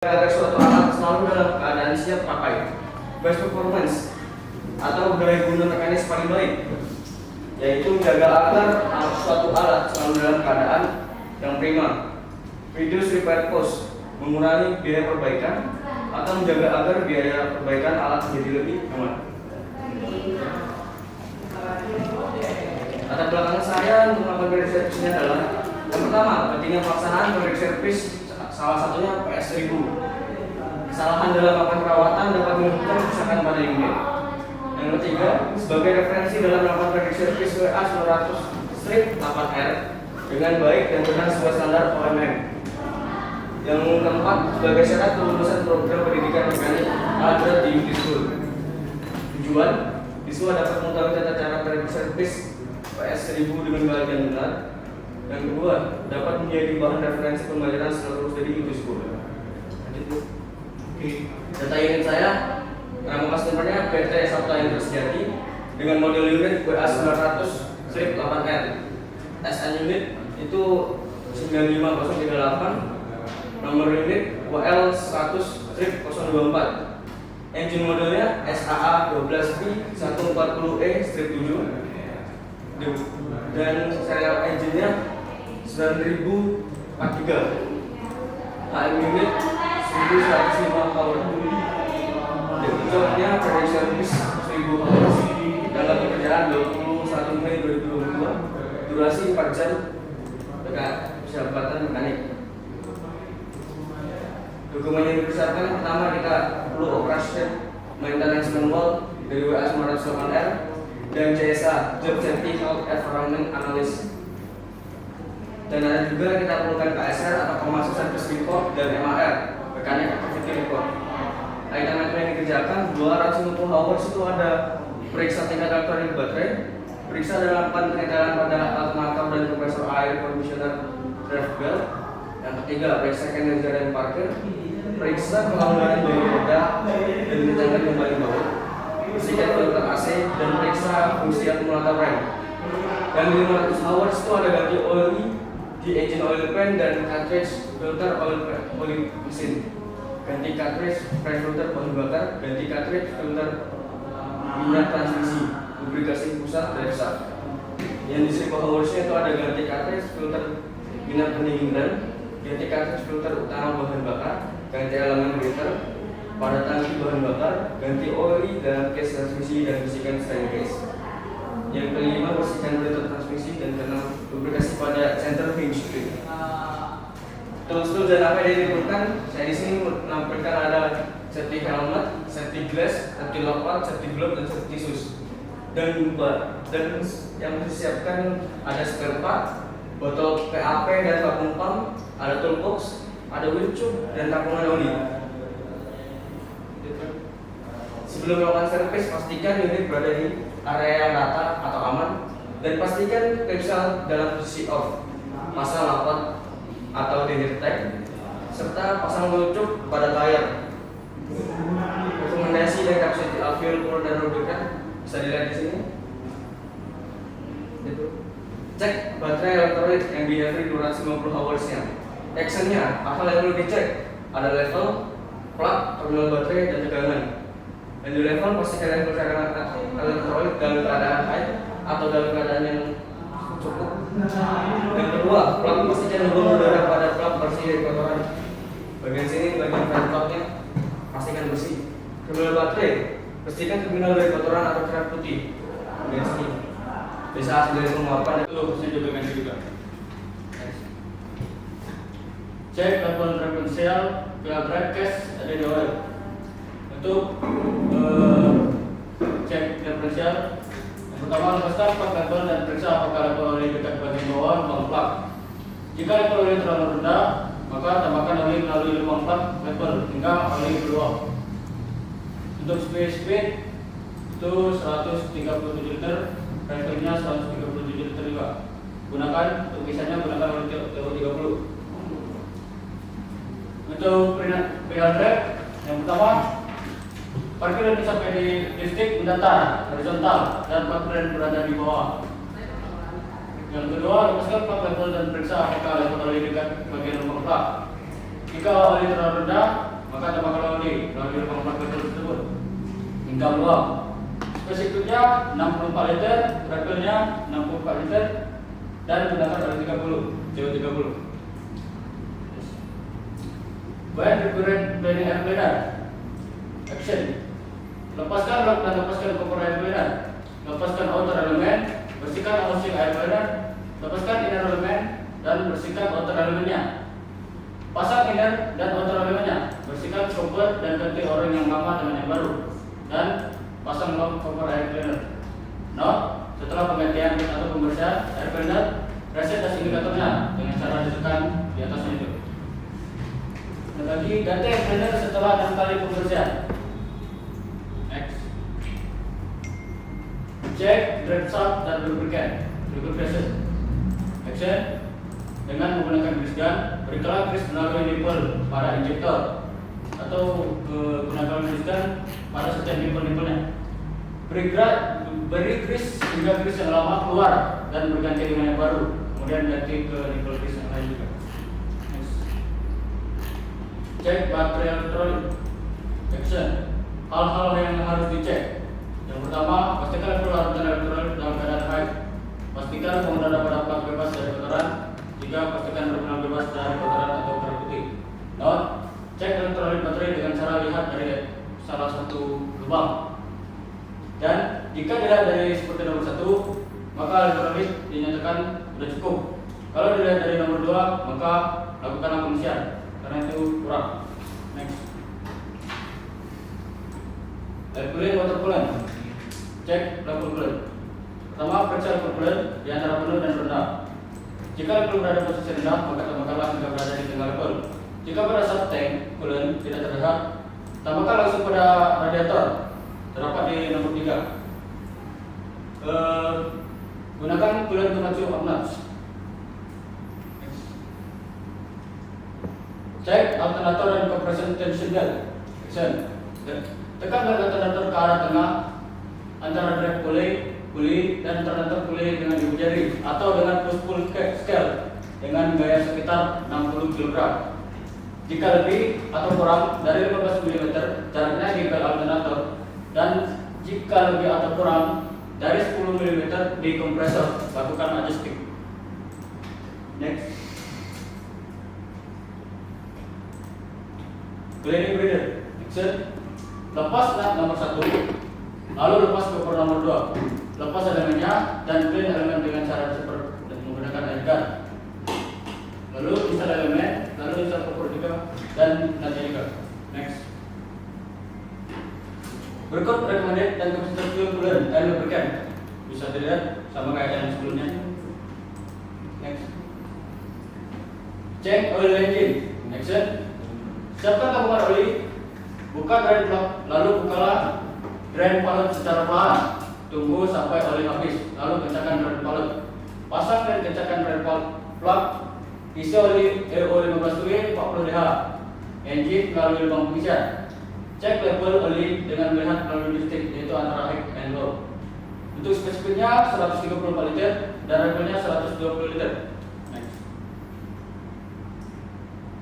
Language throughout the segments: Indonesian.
agar suatu alat selalu dalam keadaan siap pakai. Best performance atau daya guna mekanis paling baik, yaitu menjaga agar suatu alat selalu dalam keadaan yang prima. Reduce repair cost, mengurangi biaya perbaikan atau menjaga agar biaya perbaikan alat menjadi lebih aman. Latar belakang saya untuk melakukan body service ini adalah yang pertama, pentingnya pelaksanaan body service, salah satunya PS1000. Kesalahan dalam melakukan perawatan dapat menimbulkan kerusakan pada unit. Yang ketiga, sebagai referensi dalam melakukan body service WA 900-8R dengan baik dan benar sesuai standar OMM. Yang keempat, sebagai syarat kelulusan program pendidikan mekanik alat berat di unit school. Tujuan, siswa dapat mengetahui tata cara body service PS1000 dengan baik dan benar. Yang kedua, dapat menjadi bahan referensi pembelajaran secara terus dari unit school. Data unit saya, nama customernya PT Sabta yang Sejati dengan model unit WA 900-8R. SN unit itu 95038, nomor unit WL 100-024. Engine modelnya SAA 12B140E-7 dan serial engine-nya 9043. AM unit 1105 power. Jobnya body service 1000 hours. Dalam pekerjaan 21 Mei 2022. Durasi 4 jam. Jabatan mekanik. Dokumen yang dipersiapkan pertama kita perlu operation maintenance manual dari WA 908R dan JSA Job Safety Health Environment Analysis. Dan ada juga kita perlukan KSR atau Commercial Service Report dan MAR Mechanic Activity Report. Item-item yang dikerjakan 250 hours itu ada periksa tingkat elektronik baterai, periksa dan lakukan pengetelan pada alternator dan kompresor air conditioner draft belt. Yang ketiga, periksa kinerja dan parkir, periksa pelanggaran dari roda dan ditekan kembali bawah, bersihkan filter AC dan periksa fungsi akumulator rem. Dan di 500 hours itu ada ganti oli di engine oil pan dan cartridge filter oil mesin, ganti cartridge fresh filter bahan bakar, ganti cartridge filter minyak transmisi, lubrikasi pusat drive shaft. Yang di 1000 hoursnya itu ada ganti cartridge filter minyak pendingin rem, ganti cartridge filter utama bahan bakar, ganti elemen breather pada tangki bahan bakar, ganti oli dalam case transmisi dan bersihkan steering case. Yang kelima, bersihkan breather transmisi dan keenam, lubrikasi pada center hinge spring. Tools dan apa yang diperlukan? Saya di sini menampilkan ada safety helmet, safety glass, safety lockout, safety glove, dan safety shoes. Dan yang disiapkan ada spare part, botol PAP dan vacuum pump, ada toolbox, ada wheel tube, dan tampungan oli. Sebelum melakukan servis, pastikan unit berada di area yang rata atau aman, dan pastikan periksa dalam posisi off, pasang knalpot atau danger tag, serta pasang wheel tube pada tayar. Rekomendasi dari kapasitas alveol, core, dan lubrikan bisa dilihat di sini. Cek baterai elektronik yang di every 250 hoursnya. Actionnya, apa yang perlu dicek? Ada level, plug, terminal baterai, dan tegangan. Dan di level pastikan level cadangan elektronik dalam keadaan high atau dalam keadaan yang cukup. Yang kedua, plug pastikan hubungan udara pada plug bersih dari kotoran. Bagian sini, bagian fan plugnya pastikan bersih. Terminal baterai, pastikan terminal dari kotoran atau kerak putih. Bagian sini bisa hasil dari penguapan itu saya juga ganti juga. Cek level diferensial pihak drive case ada di oil. Untuk cek diferensial, yang pertama lepaskan plug level dan periksa apakah level oli dekat bagian bawah lubang plug. Jika level oli terlalu rendah, maka tambahkan oli melalui lubang plug level hingga oli keluar. Untuk speed itu 137 liter, refill-nya 137 liter juga. Gunakan untuk kisahnya gunakan oli TO30. Untuk pilihan drive, yang pertama, parkir yang sampai di listrik mendatar, horizontal, dan parkir berada di bawah. Yang kedua, lepaskan plug level dan periksa apakah level oli dekat bagian lubang plug. Jika oli terlalu rendah, maka tambah kalori lubang 4 liter tersebut hingga meluap. Spesifiknya 64 liter, refillnya 64 liter, dan gunakan oleh 30 CO30. When recurrent planning air cleaner, action. Lepaskan lock dan lepaskan kompor air cleaner. Lepaskan outer elemen, bersihkan housing air cleaner. Lepaskan inner elemen dan bersihkan outer elemennya. Pasang inner dan outer elemennya. Bersihkan kompor dan ganti orang yang lama dengan yang baru. Dan pasang lock kompor air cleaner. Note, setelah penggantian atau pembersihan air cleaner, reset tas indikatornya dengan cara ditekan di atasnya itu. Dan lagi ganti air cleaner setelah 6 kali pembersihan. Next. Cek drain shaft dan lubrication. Action. Dengan menggunakan grease gun, berikanlah grease melalui nipple pada injektor atau gunakan grease gun pada setiap nipple-nipplenya. Beri grease hingga grease yang lama keluar dan berganti dengan yang baru. Kemudian ganti ke nipple grease yang lain juga. Next. Cek baterai elektronik. Action. Hal-hal yang harus dicek. Yang pertama, pastikan level larutan elektronik dalam keadaan high. Pastikan pengendara pada plug bebas dari kotoran. Jika pastikan berpenal bebas dari kotoran atau karat putih. Note, cek elektronik baterai dengan cara lihat dari salah satu lubang. Dan jika dilihat dari seperti nomor 1, maka elektronik dinyatakan sudah cukup. Kalau dilihat dari nomor 2, maka lakukanlah pengisian karena itu kurang. Next. Air coolant, water coolant. Cek level coolant. Pertama, periksa level coolant di antara penuh dan rendah. Jika level berada posisi rendah, maka tambahkanlah hingga berada di tengah level. Jika pada saat tank coolant tidak terlihat, tambahkan langsung pada radiator terdapat di nomor 3. Gunakan coolant pemacu obnats. Cek alternator dan compression tension belt. Action. Tekan alternator ke arah tengah antara drive pulley dan alternator pulley dengan ibu jari atau dengan push pull scale dengan gaya sekitar 60 kg. Jika lebih atau kurang dari 15 mm, jaraknya di belt alternator, dan jika lebih atau kurang dari 10 mm di kompresor, lakukan adjusting. Next. Cleaning breather. Action. Lepas nut nomor 1, lalu lepas kompor nomor 2. Lepas elemennya dan clean elemen dengan cara seperti menggunakan air gun. Lalu install elemen, lalu install kompor juga dan nanti juga. Next. Berikut recommended dan kapasitor fuel coolant dan lubricant. Bisa dilihat sama kayak yang sebelumnya. Next. Check oil engine. Action. Siapkan tabungan oli. Buka drain plug, lalu bukalah drain valve secara pelan. Tunggu sampai oli habis, lalu kencangkan drain valve. Pasang dan kencangkan drain valve plug. Isi oli RO15W 40 DH. Engine melalui lubang pengisian. Cek level oli dengan melihat melalui dipstick, yaitu antara high and low. Untuk spesifiknya 134 liter dan levelnya 120 liter. Next.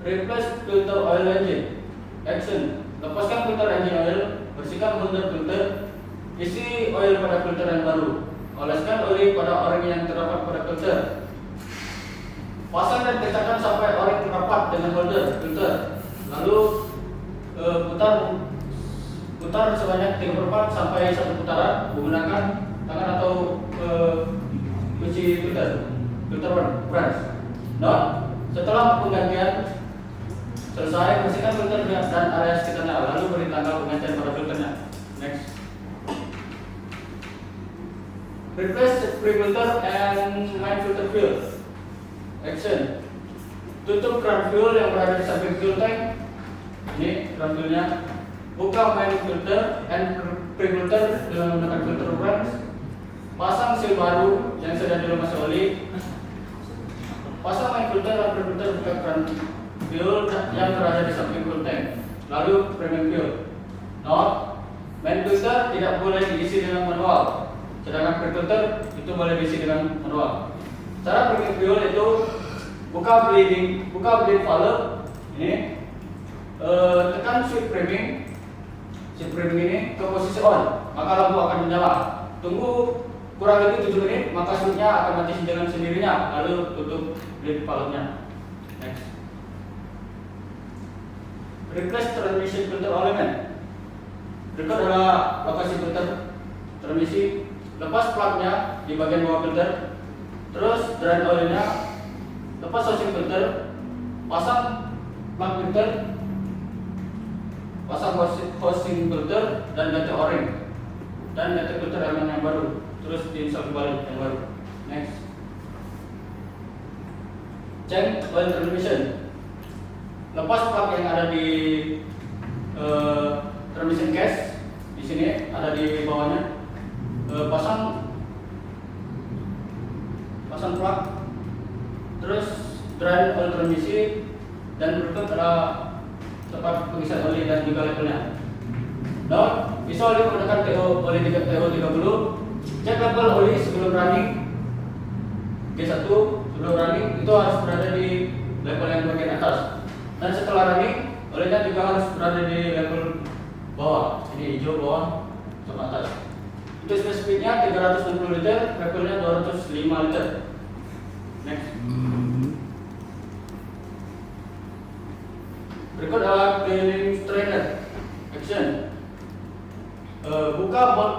Replace filter oil engine. Action. Lepaskan filter engine oil, bersihkan filter, isi oil pada filter yang baru. Oleskan oli pada o-ring yang terdapat pada filter. Pasang dan kencangkan sampai o-ring terdapat dengan holder filter. Lalu putar sebanyak 3/4 sampai 1 putaran menggunakan tangan atau kunci filter brush. Note, setelah penggantian selesai, bersihkan filter dan area sekitarnya, lalu beri tanggal penggantian pada filternya. Next. Replace pre-filter and main filter fuel. Action. Tutup keran fuel yang berada di samping fuel tank. Ini keran fuelnya. Buka main filter and pre-filter dengan menggunakan filter brush. Pasang seal baru yang sudah dilumasi oli. Pasang main filter dan pre-filter buka keran fuel yang berada di samping fuel tank. Lalu premium fuel. Note, main filter tidak boleh diisi dengan manual, sedangkan pre-filter itu boleh diisi dengan manual. Cara premium fuel itu buka bleeding valve ini, tekan shift framing. Shift framing ini ke posisi on, maka lampu akan menyala. Tunggu kurang lebih 7 menit, maka switchnya akan mati dengan sendirinya. Lalu tutup blade valve-nya. Next. Replace transmission filter element. Berikut adalah lokasi filter transmisi. Lepas plugnya di bagian bawah filter, terus drain oilnya, lepas housing filter, pasang plug filter, pasang housing filter, dan ganti o-ring, dan ganti filter elemen yang baru, terus diinstal kembali yang baru. Next. Change oil transmission. Lepas plug yang ada di transmission case, di sini ada di bawahnya. Pasang plug, terus drain oil transmisi, dan berikut adalah tempat pengisian oli dan juga levelnya. Nah, bisa oli menggunakan oli TO30. Cek level oli sebelum running. G1 sebelum running itu harus berada di level yang bagian atas, dan setelah running olinya juga harus berada di level bawah. Ini hijau bawah sama atas. Untuk spesifiknya 360 liter, levelnya 205 liter. Next. Berikut adalah cleaning strainer. Action. Buka bolt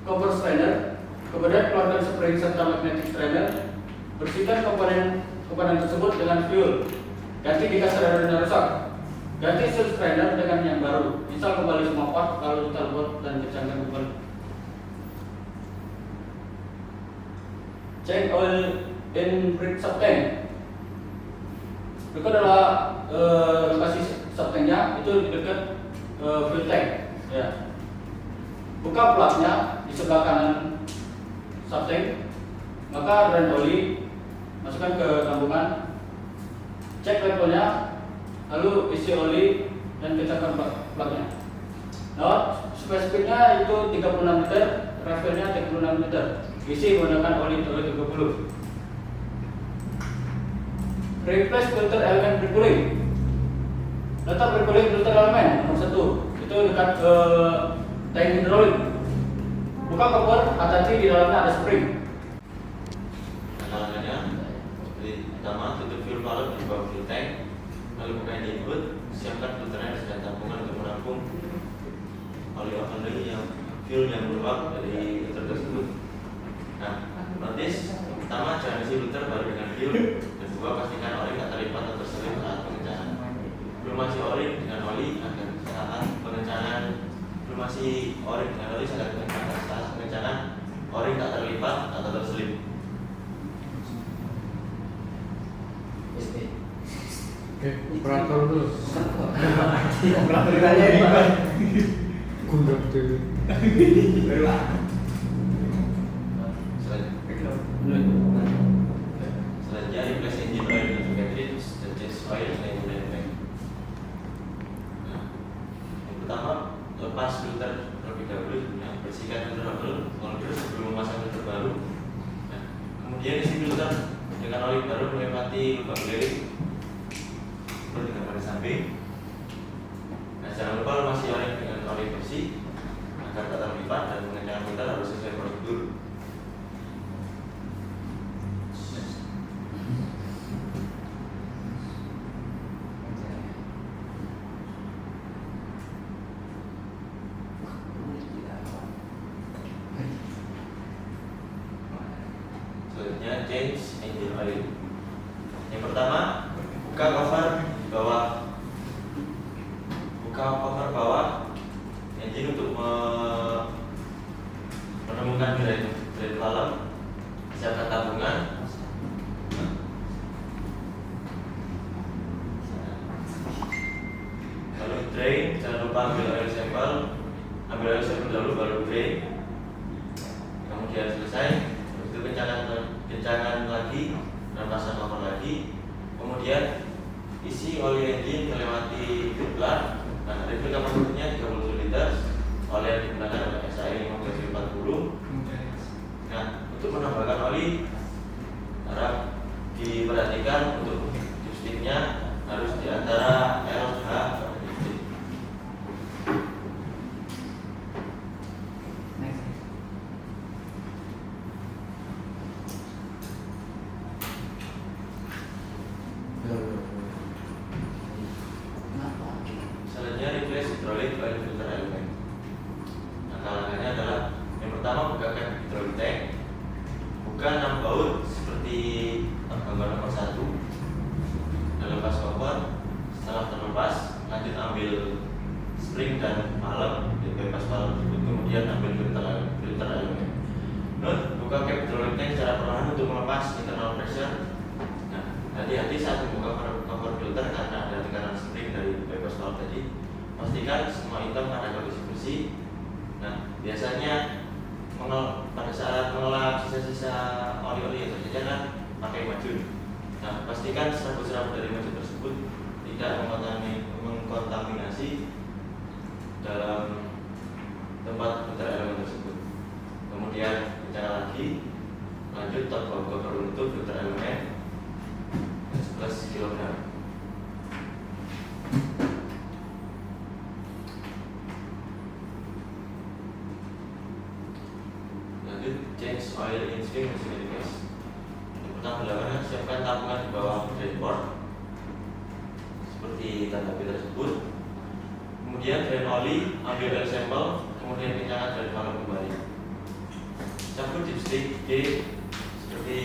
cover strainer, kemudian keluarkan spring serta magnetic strainer. Bersihkan komponen tersebut dengan fuel. Ganti jika strainer rusak. Ganti seal strainer dengan yang baru. Install kembali semua part, lalu install bolt dan kencangkan kembali. Change oil in brake subtank. Berikut adalah lokasi subtanknya, itu di dekat fuel tank. Ya. Buka plugnya di sebelah kanan subtank, maka drain oli, masukkan ke tambungan, cek levelnya, lalu isi oli dan kencangkan plugnya. Nah, spesifiknya itu 36 liter, levelnya 36 liter. Isi menggunakan oli TO30. Replace filter elemen pre-cooling. Letak pre-cooling filter elemen nomor 1. Itu dekat ke tank hidrolik. Buka cover, hati-hati di dalamnya ada spring. Langkahnya, pertama tutup fuel valve di bawah fuel tank, lalu buka input, siapkan filternya dan tampungan untuk menampung oli oven yang fuel yang meluap dari filter tersebut. Nah, notice pertama jangan isi filter baru dengan fuel. Kedua, pastikan oli tak terlipat atau terselip saat pengencangan. Belum masih oli dengan oli agar saat pengencangan saat pengencangan oli tak terlipat atau terselip. Oke, operator dulu. Operator ditanya ini Pak. Gundam tuh. Selanjutnya replace engine oil dengan cartridge dan change oil dengan engine tank. Nah, yang pertama lepas filter terlebih dahulu, bersihkan filter holder sebelum memasang filter baru. Nah, kemudian isi filter dengan oli baru melewati lubang lirik dengan pada samping. Nah, jangan lupa lumasi oli dengan oli bersih agar tak terlipat dan pengencangan filter harus sesuai prosedur. Selanjutnya change engine oil. Yang pertama, buka cover bawah engine untuk menemukan drain valve. Siapkan tabungan. Lalu drain, jangan lupa ambil oil sample dulu baru drain. Kemudian selesai, itu kencangan lagi dan pasang cover lagi. Kemudian isi oli engine melewati fuel plug. Nah, refill kapasitasnya 30 liter. Oli yang digunakan adalah SAE 1540. Nah, untuk menambahkan oli harap diperhatikan untuk tube sticknya harus di antara LH hydraulic oil filter element. Nah, kalangannya adalah yang pertama buka cap hydraulic tank, buka 6 baut seperti gambar nomor 1, dan lepas kompor. Setelah terlepas, lanjut ambil spring dan palem di bypass palem tersebut, kemudian ambil filter elemen. Note, buka cap hydraulic tank secara perlahan untuk melepas internal pressure. Nah, hati-hati saat membuka cover filter karena ada tekanan spring dari bypass valve tadi. Pastikan semua item pada kondisi bersih. Nah, biasanya pada saat mengelak sisa-sisa oli-oli yang terjadi kan pakai majun. Nah, pastikan serabut-serabut dari majun tersebut tidak mengkontaminasi dalam tempat filter elemen tersebut. Kemudian bicara lagi, lanjut top cover untuk filter elemen 11 kg. Lanjut change oil in swing mesin device. Yang pertama dilakukan, siapkan tabungan di bawah drainboard seperti tanda P tersebut. Kemudian drain oli, ambil oil sampel, kemudian kencangkan drain valve kembali. Cabut dipstick G seperti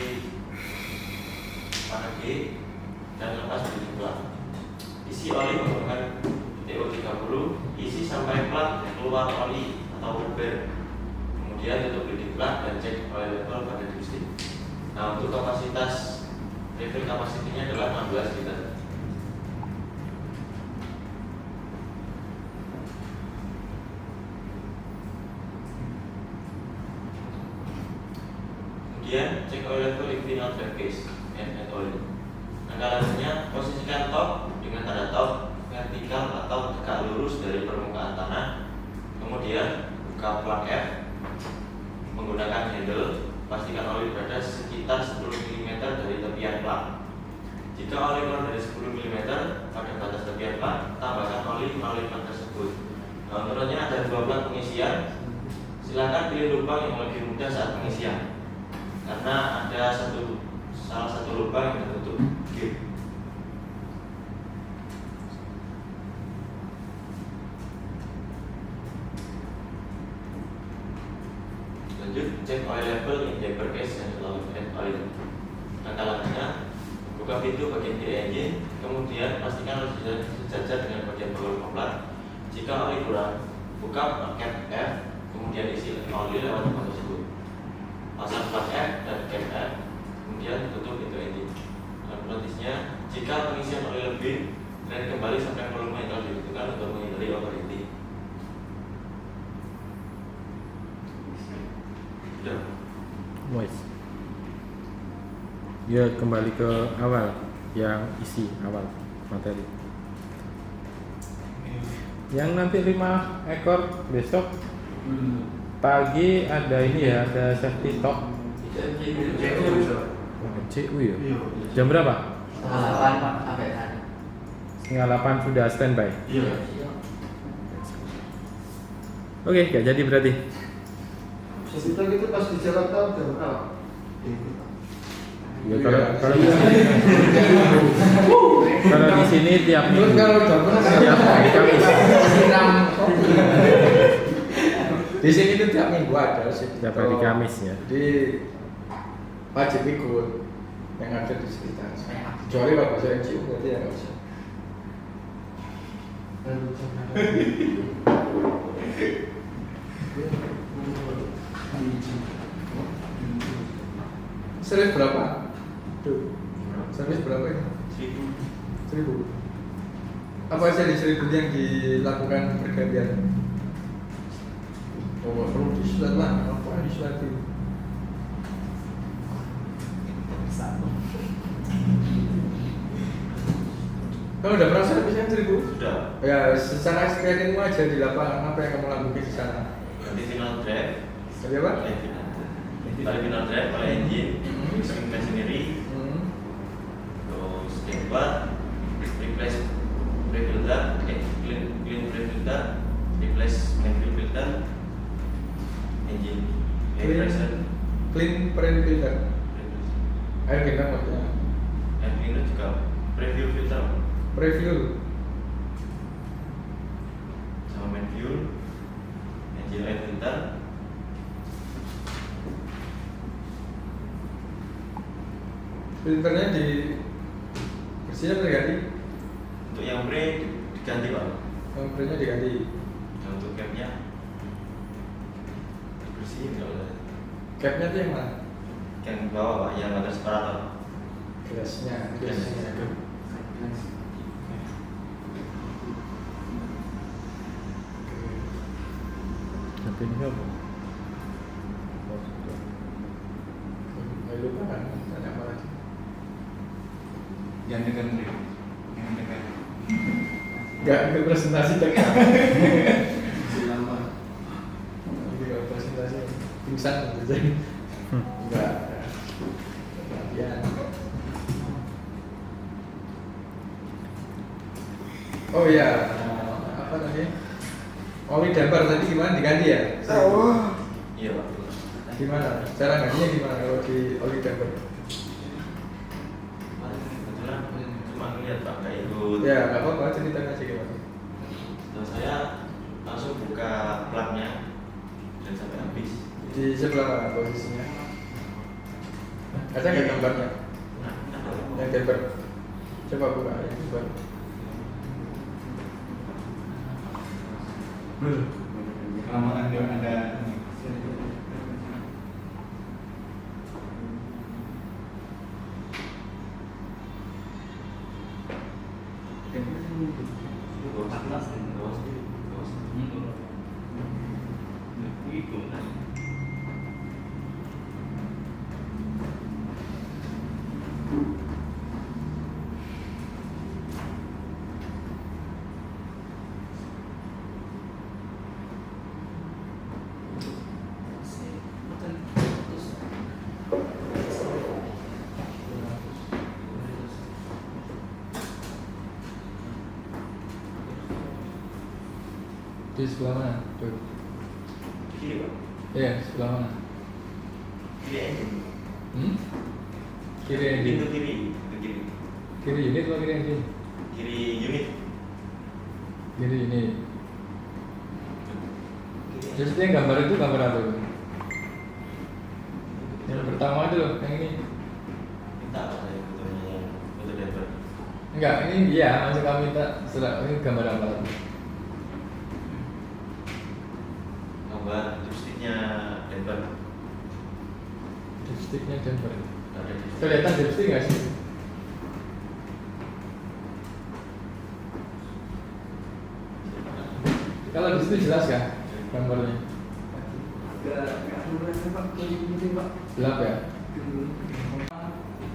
mana G dan lepas begitu plug. Isi oli menggunakan TO30, isi sampai plug keluar oli atau buber. Kemudian tutup bleeding plug dan cek oil level pada dipstick. Nah, untuk kapasitas refill kapasitinya adalah 16 liter. Kemudian cek oil level in final drive case and oil. Langkah-langkahnya, posisikan top dengan tanda top vertikal atau tegak lurus dari permukaan tanah. Kemudian buka plug F menggunakan handle. Pastikan oli berada sekitar 10 mm dari tepian plug. Jika oli kurang dari 10 mm pada batas tepian plug, tambahkan oli melalui plug tersebut. Nah, menurutnya ada 2 plug pengisian. Silakan pilih lubang yang lebih mudah saat pengisian, karena ada salah satu lubang yang tertutup gap. Lanjut, cek oil level in diaper case and add oil. Langkah-langkahnya, buka pintu bagian kiri engine, kemudian pastikan harus sejajar dengan bagian bawah koplar. Jika oli kurang, buka cap F, kemudian isi oli lewat tempat tersebut. Pasang plug F dan cap F, kemudian tutup pintu engine. Notisnya, jika pengisian oli lebih, drain kembali sampai volume yang telah ditentukan untuk menghindari overheating. Sudah. Wes. Ya, kembali ke awal yang isi awal materi. Yang nanti 5 ekor besok pagi ada ini ya, ada safety talk. CU ya. Jam berapa? Setengah 8 sudah standby. Iya. Oke, gak jadi berarti. Kita gitu pas di Jakarta udah berapa? Ya kalau di sini kalau di sini tiap minggu. Kalau udah pernah Tiap hari Kamis. Di sini tuh tiap minggu ada sih. Tiap hari Kamis ya. Di wajib ikut yang ada di sekitar. Kecuali bapak saya cium berarti ya nggak usah. Servis berapa? Tuh. Servis berapa ya? 1.000. Apa aja di 1.000 yang dilakukan pergantian? Oh, perlu disulat lah, apa disulat itu? Kamu udah pernah servisnya 1.000? Sudah. Ya, secara screeningmu aja di lapangan apa yang kamu lakukan di sana? Nanti final drive. Tadi apa? Pada final drive, pada engine, swing machinery, terus tempat, replace brake filter, clean brake filter, replace main filter, engine air pressure, Clean preview filter. Air kita maksudnya. air cleaner juga preview filter Preview. Filternya di bersih atau diganti? Untuk yang pre diganti Pak. Filternya diganti. Yang untuk capnya dibersihin kalau ada. Capnya tuh yang mana? Yang bawah Pak, yang ada separator. Gelasnya. Tapi ini apa? Ayo lupa kan? Tanya apa lagi? Yang dekat nih, yang dekat. Enggak presentasi tekan. Lama. Enggak presentasi. Pingsan gitu. Enggak. Latihan. Oh iya, apa tadi? Oli damper tadi gimana diganti ya? Iya Pak. Gimana? Cara gantinya gimana kalau di oli damper? Kebetulan cuma ngeliat Pak, nggak ikut. Ya nggak apa-apa, ceritain aja gimana. Terus saya langsung buka plugnya dan sampai habis. Di sebelah mana posisinya? Ada nggak gambarnya? Nah, ada. Yang damper. Coba buka yang damper. Kelamaan dia ada ini. Di sebelah mana? Tuh. Kiri Pak. Iya, sebelah mana? Kiri engine. Kiri engine. Pintu kiri. Pintu kiri. Kiri unit atau kiri engine? Kiri unit. Kiri ini. Kiri. Terus yang gambar itu gambar apa itu? Yang pertama itu loh, yang ini. Minta Pak saya fotonya yang foto damper. Enggak, ini dia, maksud kami minta setelah ini gambar apa? Gambar dipsticknya damper. Dipsticknya damper. Ada di Kelihatan dipstick nggak sih? Kalau di situ jelas kan gambarnya? Gelap ya?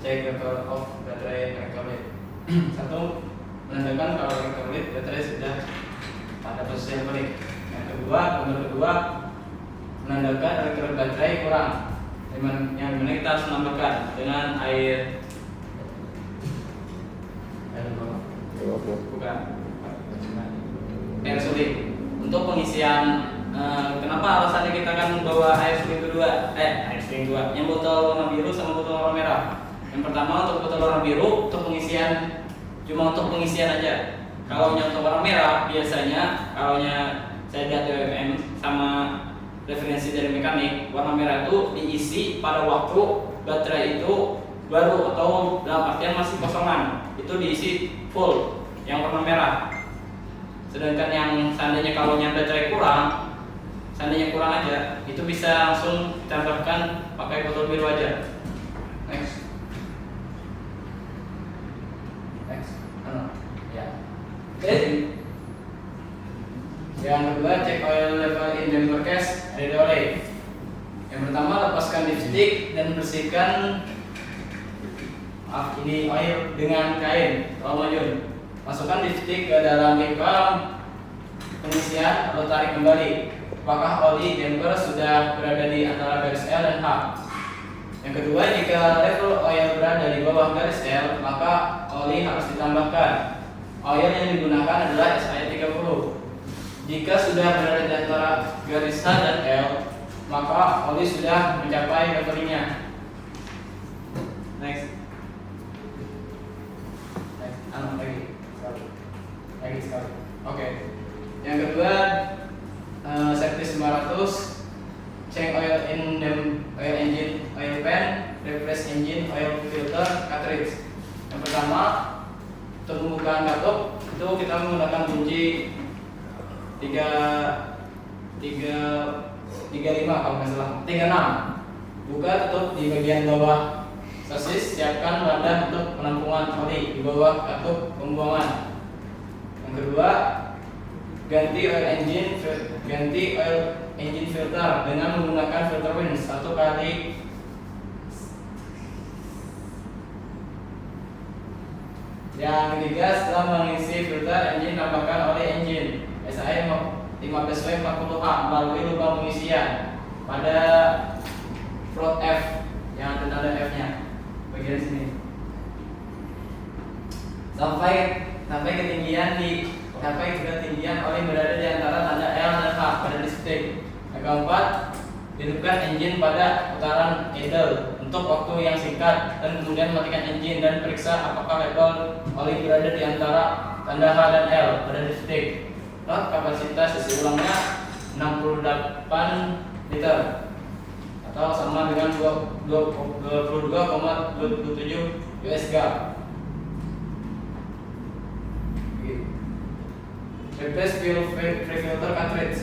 Cek level of baterai elektrolit. Satu, menandakan kalau elektrolit baterai sudah pada posisi yang baik. Yang kedua, nomor kedua, menandakan elektrolit baterai kurang. Yang mana kita harus menambahkan dengan air apa? Bukan air suling untuk pengisian. Kenapa alasannya kita akan membawa air suling dua, yang botol warna biru sama botol warna merah. Yang pertama untuk botol warna biru untuk pengisian, cuma untuk pengisian aja. Kalau untuk warna merah biasanya, kalau saya lihat WMM sama referensi dari mekanik, warna merah itu diisi pada waktu baterai itu baru atau dalam artian masih kosongan, itu diisi full yang warna merah. Sedangkan yang seandainya kalau baterai kurang, seandainya kurang aja, itu bisa langsung ditambahkan pakai botol biru aja. Next. Ya. Yang kedua, cek oil level in damper case radiolate. Yang pertama, lepaskan dipstick dan bersihkan ini oil dengan kain. Tolong Jun. Masukkan dipstick ke dalam pipa pengisian lalu tarik kembali. Apakah oli damper sudah berada di antara garis L dan H? Yang kedua, jika level oil berada di bawah garis L, maka oli harus ditambahkan. Oil yang digunakan adalah SI30. Jika sudah berada di antara garis H dan L, maka oli sudah mencapai levelingnya. Next. Lagi sekali. Oke. Yang kedua, safety 900, check oil in oil engine, oil pan, refresh engine, oil filter, cartridge 35 kalau nggak salah. 36. Buka tutup di bagian bawah sasis, siapkan wadah untuk penampungan oli di bawah katup pembuangan. Yang kedua, ganti oil engine filter dengan menggunakan filter rinse 1 kali. Yang ketiga, setelah mengisi filter engine, tambahkan oli engine SAE 15W40H melalui lubang pengisian pada float F yang ada tanda F-nya bagian sini. Sampai ketinggian oli berada di antara tanda L dan H pada listrik. Yang keempat, hidupkan engine pada putaran idle untuk waktu yang singkat dan kemudian matikan engine dan periksa apakah level oli berada di antara tanda H dan L pada listrik. Not kapasitas isi ulangnya 68 liter atau sama dengan 22,27 USG. Replace pre-filter cartridge.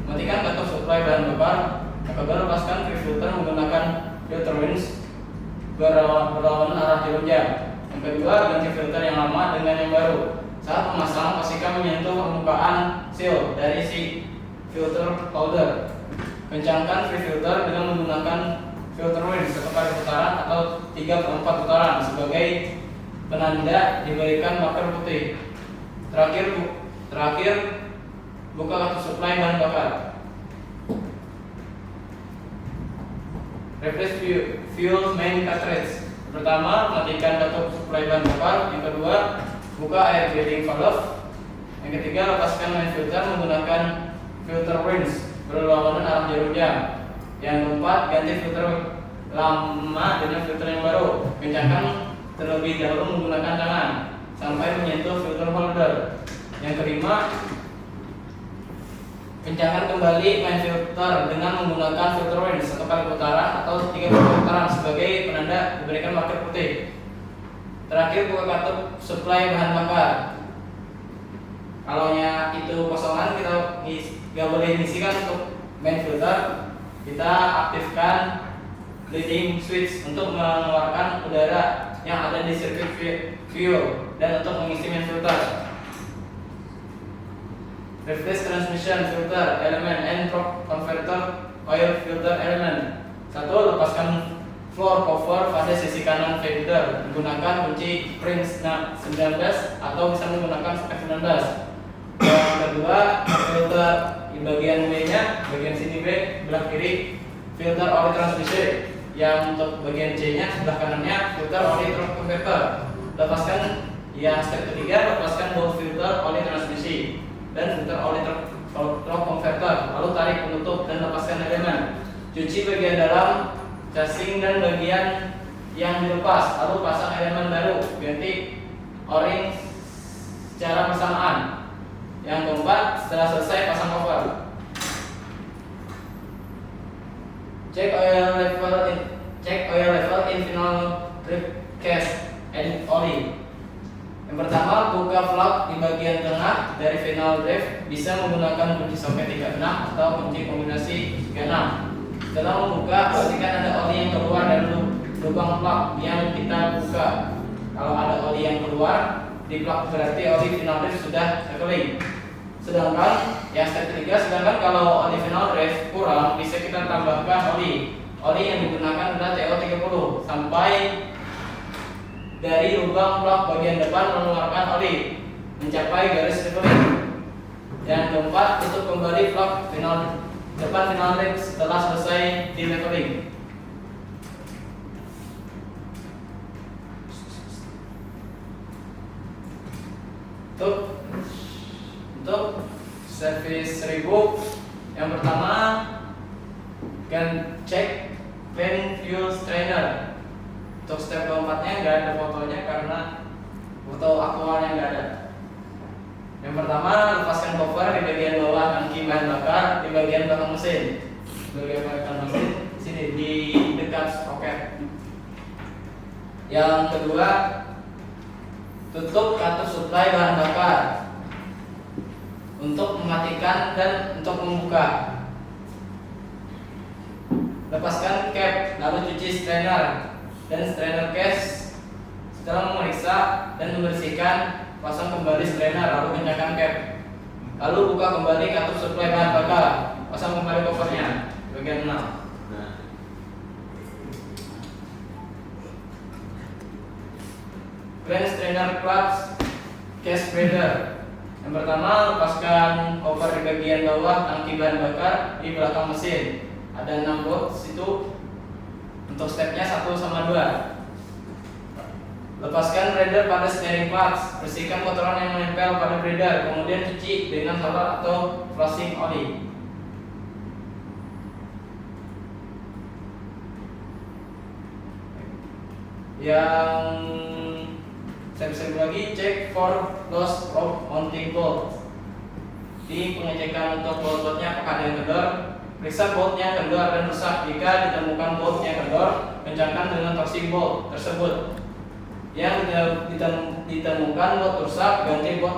Matikan katup supply bahan bakar. Apabila lepaskan pre-filter menggunakan filter rinse berlawanan arah jarum jam. Yang kedua, ganti filter yang lama dengan yang baru. Saat memasang, pastikan menyentuh permukaan seal dari si filter holder. Kencangkan pre-filter dengan menggunakan filter rinse 1 kali putaran atau 3/4 putaran sebagai penanda diberikan marker putih. Terakhir, buka kartu supply bahan bakar. Replace fuel main cartridge. Pertama, matikan kartu supply bahan bakar. Yang kedua, buka air bleeding valve. Yang ketiga, lepaskan main filter menggunakan filter rinse berlawanan arah jarum jam. Yang keempat, ganti filter lama dengan filter yang baru. Kencangkan terlebih dahulu menggunakan tangan sampai menyentuh filter holder. Yang kelima, kencangkan kembali main filter dengan menggunakan filter rinse 1 kali putaran atau 3 putaran sebagai penanda diberikan marker putih. Terakhir, buka kartu supply bahan bakar. Kalau itu kosongan, kita nggak boleh ngisikan untuk main filter. Kita aktifkan bleeding switch untuk mengeluarkan udara yang ada di sirkuit fuel dan untuk mengisi main filter. Replace transmission filter element and prop converter oil filter element. 1. Lepaskan floor cover pada sisi kanan filter menggunakan kunci Prince 19 atau bisa menggunakan F19. Yang kedua, filter di bagian B-nya, bagian sini B, belah kiri filter oli transmission. Yang untuk bagian C-nya, sebelah kanannya filter oli converter. Lepaskan yang step ketiga, lepaskan both filter oli transmisi dan filter oli converter. Lalu tarik penutup dan lepaskan elemen. Cuci bagian dalam casing dan bagian yang dilepas, lalu pasang elemen baru, ganti o-ring secara bersamaan. Yang keempat, setelah selesai pasang cover. Check oil level in final trip case and oli. Yang pertama, buka plug di bagian tengah dari final drive, bisa menggunakan kunci soket 36 atau kunci kombinasi 36. Setelah membuka, pastikan ada oli yang keluar dari lubang plug yang kita buka. Kalau ada oli yang keluar di plug, berarti oli final drive sudah cycling. Sedangkan yang step ketiga, kalau oli final drive kurang, bisa kita tambahkan oli. Oli yang digunakan adalah TO30 sampai dari lubang plug bagian depan mengeluarkan oli mencapai garis cycling. Yang keempat, tutup kembali plug depan final drive setelah selesai di leveling. Untuk servis 1000, yang pertama cek fan fuel strainer. Untuk step keempatnya nggak ada fotonya karena foto aktualnya nggak ada. Yang pertama, lepaskan cover di bagian bawah tangki bahan bakar di bagian belakang mesin. Bagian belakang mesin sini di dekat sprocket. Yang kedua, tutup kartu supply bahan bakar. untuk mematikan dan untuk membuka. Lepaskan cap, lalu cuci strainer dan strainer case. Setelah memeriksa dan membersihkan, pasang kembali strainer lalu kencangkan cap. Lalu buka kembali katup suplai bahan bakar, pasang kembali covernya. Bagian 6. Nah, Clean strainer clutch case spreader. Yang pertama, lepaskan cover di bagian bawah tangki bahan bakar di belakang mesin. Ada 6 bolt situ. Untuk stepnya 1 sama 2. Lepaskan breeder pada steering clutch. Bersihkan kotoran yang menempel pada breeder, kemudian cuci dengan solar atau flushing oli. Yang saya lagi, cek for lost rope mounting bolt. Di pengecekan untuk bolt-boltnya apakah ada yang kendor. Periksa boltnya kendor dan rusak. Jika ditemukan boltnya kendor, kencangkan dengan torsi bolt tersebut. Yang ditemukan bolt rusak, ganti bolt